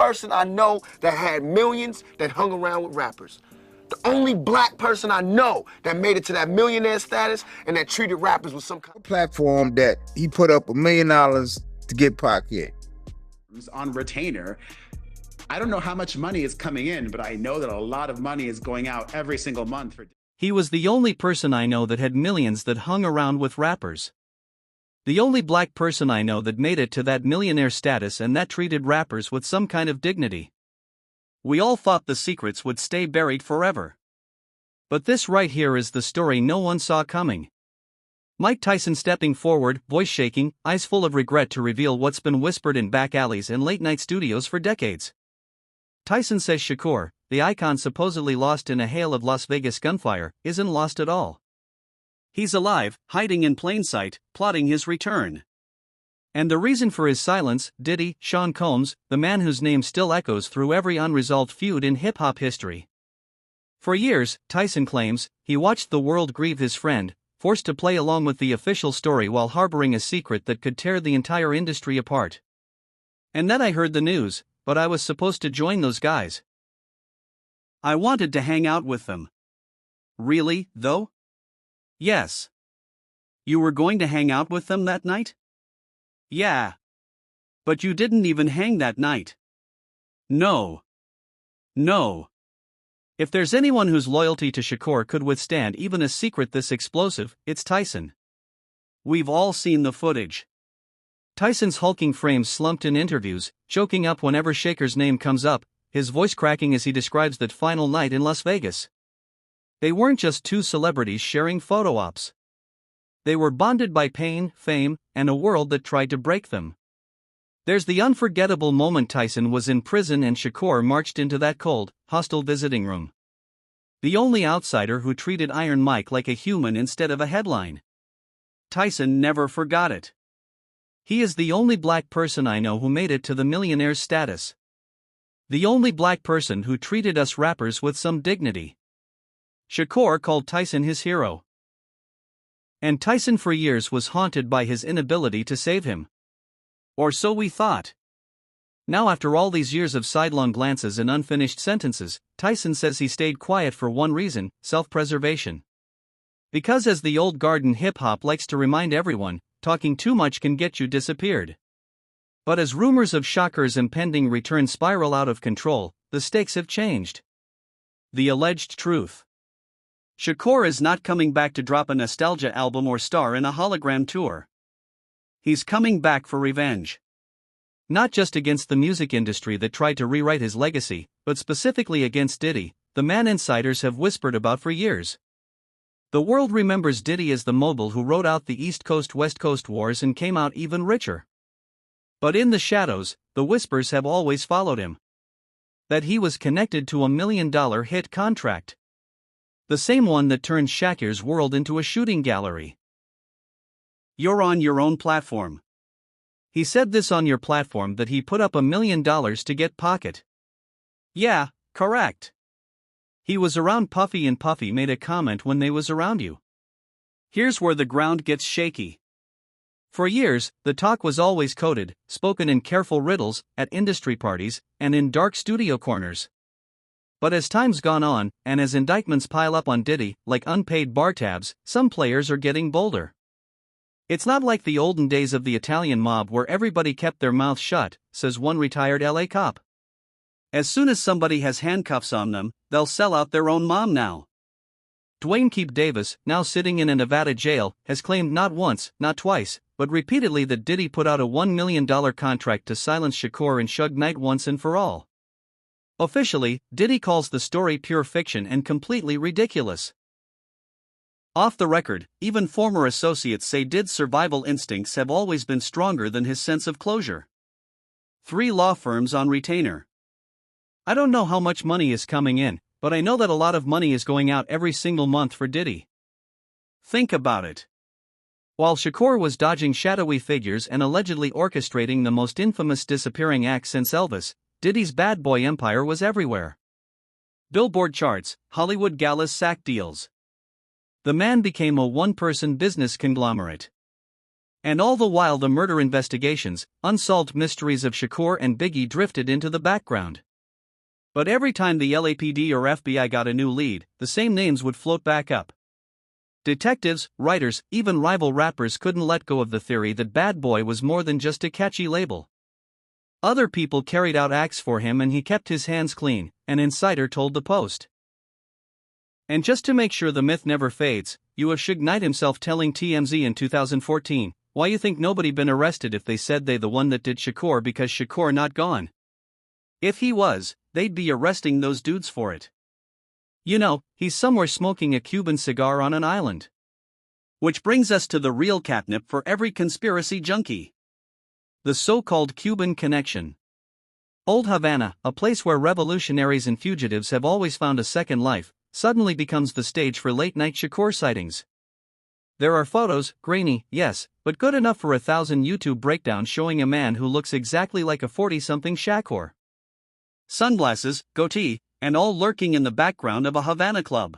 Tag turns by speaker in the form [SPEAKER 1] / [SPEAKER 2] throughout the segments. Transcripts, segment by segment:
[SPEAKER 1] person I know that had millions that hung around with rappers. The only black person I know that made it to that millionaire status and that treated rappers with some kind of
[SPEAKER 2] platform that he put up $1 million to get Pac hit.
[SPEAKER 3] On retainer. I don't know how much money is coming in, but I know that a lot of money is going out every single month.
[SPEAKER 4] He was the only person I know that had millions that hung around with rappers. The only black person I know that made it to that millionaire status and that treated rappers with some kind of dignity. We all thought the secrets would stay buried forever. But this right here is the story no one saw coming. Mike Tyson stepping forward, voice shaking, eyes full of regret to reveal what's been whispered in back alleys and late-night studios for decades. Tyson says Shakur, the icon supposedly lost in a hail of Las Vegas gunfire, isn't lost at all. He's alive, hiding in plain sight, plotting his return. And the reason for his silence, Diddy, Sean Combs, the man whose name still echoes through every unresolved feud in hip-hop history. For years, Tyson claims, he watched the world grieve his friend, forced to play along with the official story while harboring a secret that could tear the entire industry apart. And then I heard the news, but I was supposed to join those guys. I wanted to hang out with them. Really, though? Yes. You were going to hang out with them that night? Yeah. But you didn't even hang that night. No. No. If there's anyone whose loyalty to Shakur could withstand even a secret this explosive, it's Tyson. We've all seen the footage. Tyson's hulking frame slumped in interviews, choking up whenever Shakur's name comes up, his voice cracking as he describes that final night in Las Vegas. They weren't just two celebrities sharing photo ops. They were bonded by pain, fame, and a world that tried to break them. There's the unforgettable moment Tyson was in prison and Shakur marched into that cold, hostile visiting room. The only outsider who treated Iron Mike like a human instead of a headline. Tyson never forgot it. He is the only black person I know who made it to the millionaire's status. The only black person who treated us rappers with some dignity. Shakur called Tyson his hero. And Tyson for years was haunted by his inability to save him. Or so we thought. Now after all these years of sidelong glances and unfinished sentences, Tyson says he stayed quiet for one reason, self-preservation. Because as the old guard in hip-hop likes to remind everyone, talking too much can get you disappeared. But as rumors of Shakur's impending return spiral out of control, the stakes have changed. The alleged truth. Shakur is not coming back to drop a nostalgia album or star in a hologram tour. He's coming back for revenge. Not just against the music industry that tried to rewrite his legacy, but specifically against Diddy, the man insiders have whispered about for years. The world remembers Diddy as the mogul who rode out the East Coast-West Coast wars and came out even richer. But in the shadows, the whispers have always followed him. That he was connected to $1 million hit contract. The same one that turned Shakur's world into a shooting gallery. You're on your own platform. He said this on your platform that he put up $1 million to get Pocket. Yeah, correct. He was around Puffy and Puffy made a comment when they was around you. Here's where the ground gets shaky. For years, the talk was always coded, spoken in careful riddles, at industry parties, and in dark studio corners. But as time's gone on, and as indictments pile up on Diddy, like unpaid bar tabs, some players are getting bolder. It's not like the olden days of the Italian mob where everybody kept their mouth shut, says one retired LA cop. As soon as somebody has handcuffs on them, they'll sell out their own mom now. Dwayne "Keep" Davis, now sitting in a Nevada jail, has claimed not once, not twice, but repeatedly that Diddy put out a $1 million contract to silence Shakur and Suge Knight once and for all. Officially, Diddy calls the story pure fiction and completely ridiculous. Off the record, even former associates say Did's survival instincts have always been stronger than his sense of closure. 3 law firms on retainer. I don't know how much money is coming in, but I know that a lot of money is going out every single month for Diddy. Think about it. While Shakur was dodging shadowy figures and allegedly orchestrating the most infamous disappearing act since Elvis, Diddy's bad boy empire was everywhere. Billboard charts, Hollywood galas, sack deals. The man became a one-person business conglomerate. And all the while the murder investigations, unsolved mysteries of Shakur and Biggie drifted into the background. But every time the LAPD or FBI got a new lead, the same names would float back up. Detectives, writers, even rival rappers couldn't let go of the theory that Bad Boy was more than just a catchy label. Other people carried out acts for him and he kept his hands clean, an insider told the Post. And just to make sure the myth never fades, you have Suge Knight himself telling TMZ in 2014, "Why you think nobody been arrested if they said they the one that did Shakur because Shakur not gone? If he was, they'd be arresting those dudes for it. You know, he's somewhere smoking a Cuban cigar on an island." Which brings us to the real catnip for every conspiracy junkie. The so-called Cuban connection. Old Havana, a place where revolutionaries and fugitives have always found a second life, suddenly becomes the stage for late-night Shakur sightings. There are photos, grainy, yes, but good enough for 1,000 YouTube breakdowns showing a man who looks exactly like a 40-something Shakur. Sunglasses, goatee, and all lurking in the background of a Havana club.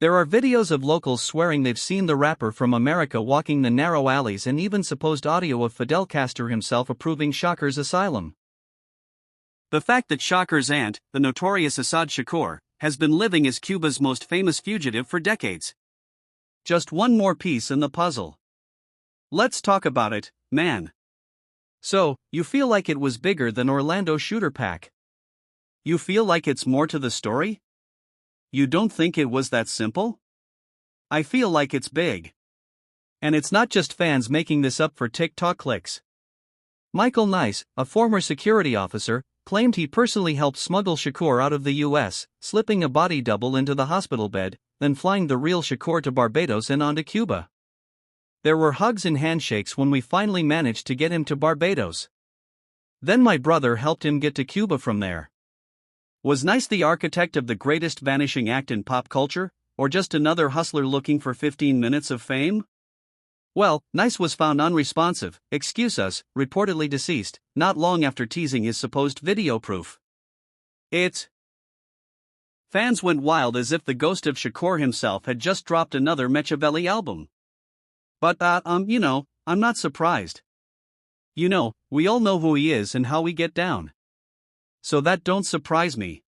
[SPEAKER 4] There are videos of locals swearing they've seen the rapper from America walking the narrow alleys and even supposed audio of Fidel Castro himself approving Shakur's asylum. The fact that Shakur's aunt, the notorious Assad Shakur, has been living as Cuba's most famous fugitive for decades. Just one more piece in the puzzle. Let's talk about it, man. So, you feel like it was bigger than Orlando Shooter Pack? You feel like it's more to the story? You don't think it was that simple? I feel like it's big. And it's not just fans making this up for TikTok clicks. Michael Nice, a former security officer, claimed he personally helped smuggle Shakur out of the US, slipping a body double into the hospital bed, then flying the real Shakur to Barbados and on to Cuba. There were hugs and handshakes when we finally managed to get him to Barbados. Then my brother helped him get to Cuba from there. Was Nice the architect of the greatest vanishing act in pop culture, or just another hustler looking for 15 minutes of fame? Well, Nice was found unresponsive, excuse us, reportedly deceased, not long after teasing his supposed video proof. Fans went wild as if the ghost of Shakur himself had just dropped another Machiavelli album. But I'm not surprised. You know, we all know who he is and how we get down. So that don't surprise me.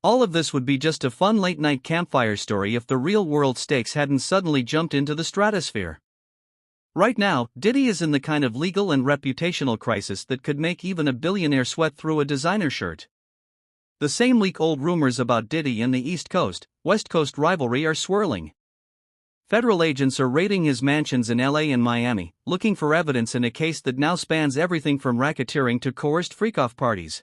[SPEAKER 4] All of this would be just a fun late-night campfire story if the real-world stakes hadn't suddenly jumped into the stratosphere. Right now, Diddy is in the kind of legal and reputational crisis that could make even a billionaire sweat through a designer shirt. The same week-old rumors about Diddy and the East Coast-West Coast rivalry are swirling. Federal agents are raiding his mansions in LA and Miami, looking for evidence in a case that now spans everything from racketeering to coerced freak-off parties.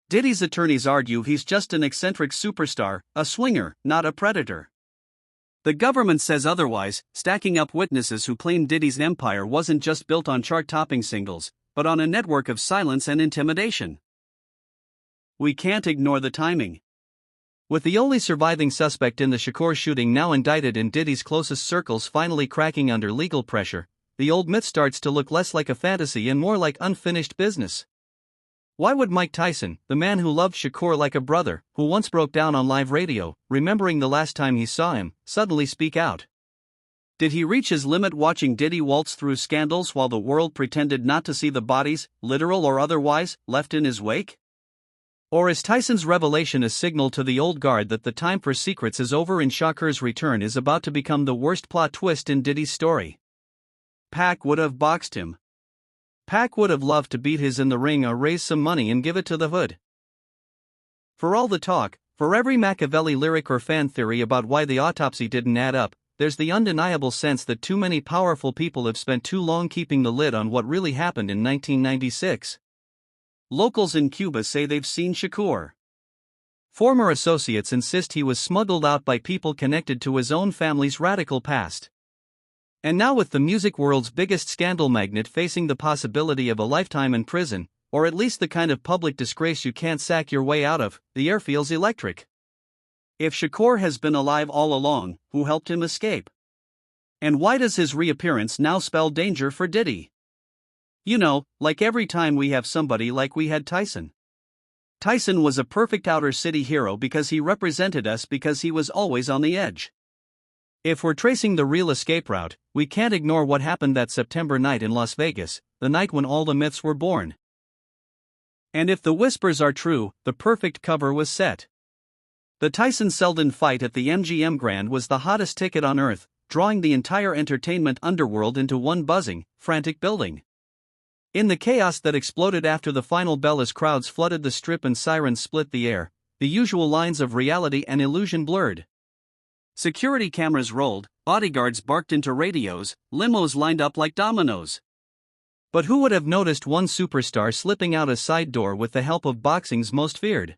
[SPEAKER 4] Diddy's attorneys argue he's just an eccentric superstar, a swinger, not a predator. The government says otherwise, stacking up witnesses who claim Diddy's empire wasn't just built on chart-topping singles, but on a network of silence and intimidation. We can't ignore the timing. With the only surviving suspect in the Shakur shooting now indicted in Diddy's closest circles finally cracking under legal pressure, the old myth starts to look less like a fantasy and more like unfinished business. Why would Mike Tyson, the man who loved Shakur like a brother, who once broke down on live radio, remembering the last time he saw him, suddenly speak out? Did he reach his limit watching Diddy waltz through scandals while the world pretended not to see the bodies, literal or otherwise, left in his wake? Or is Tyson's revelation a signal to the old guard that the time for secrets is over and Shakur's return is about to become the worst plot twist in Diddy's story? Pac would have boxed him. Pac would have loved to beat his in the ring or raise some money and give it to the hood. For all the talk, for every Machiavelli lyric or fan theory about why the autopsy didn't add up, there's the undeniable sense that too many powerful people have spent too long keeping the lid on what really happened in 1996. Locals in Cuba say they've seen Shakur. Former associates insist he was smuggled out by people connected to his own family's radical past. And now with the music world's biggest scandal magnet facing the possibility of a lifetime in prison, or at least the kind of public disgrace you can't sack your way out of, the air feels electric. If Shakur has been alive all along, who helped him escape? And why does his reappearance now spell danger for Diddy? You know, like every time we have somebody like we had Tyson. Tyson was a perfect outer city hero because he represented us because he was always on the edge. If we're tracing the real escape route, we can't ignore what happened that September night in Las Vegas, the night when all the myths were born. And if the whispers are true, the perfect cover was set. The Tyson-Selden fight at the MGM Grand was the hottest ticket on earth, drawing the entire entertainment underworld into one buzzing, frantic building. In the chaos that exploded after the final bell as crowds flooded the strip and sirens split the air, the usual lines of reality and illusion blurred. Security cameras rolled, bodyguards barked into radios, limos lined up like dominoes. But who would have noticed one superstar slipping out a side door with the help of boxing's most feared?